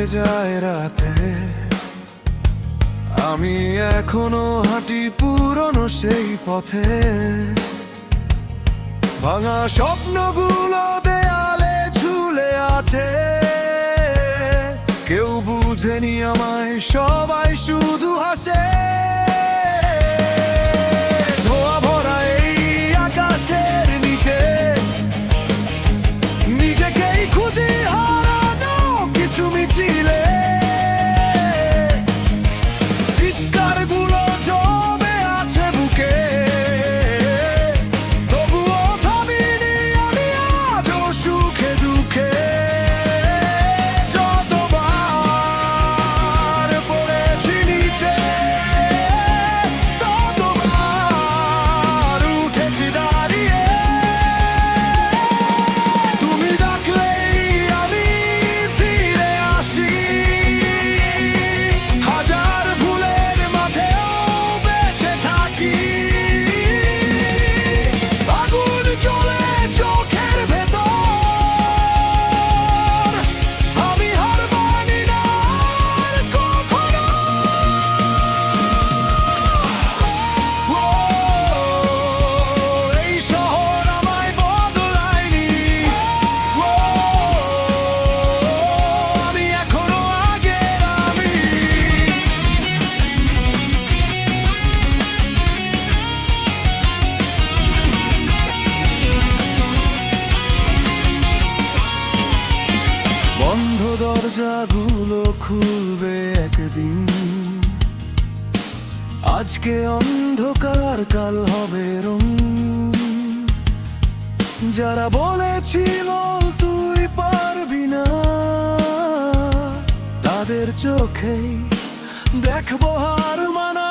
কেটে যায় রাতে, আমি এখনো হাঁটি পুরনো সেই পথে। ভাঙা স্বপ্নগুলো দেয়ালে ঝুলে আছে, কেউ বুঝেনি আমায়, সবাই শুধু হাসে। ধোঁয়া ভরা এই আকাশের নিচে নিজেকেই খুঁজি, হারানো কিছু মিছিলে। চিৎকারগুলো জমে আছে বুকে, তবুও থামিনি আমি আজও সুখে দুঃখে। যতবার পড়েছি নিচে, ততবার উঠেছি দাঁড়িয়ে। তুমি ডাকলেই আমি ফিরে আসি, হাজার ভুলের মাঝেও বেঁচে থাকি। আগুন জ্বলে চোখের ভেতর, আমি হার মানি না আর কখনো। এই শহর আমায় বদলায়নি, আমি এখনো আগের আমি। বন্ধ দরজাগুলো খুলবে একদিন, আজকে অন্ধকার কাল হবে রঙিন। যারা বলেছিল তুই পারবি না, তাদের চোখেই দেখবো হার মানা।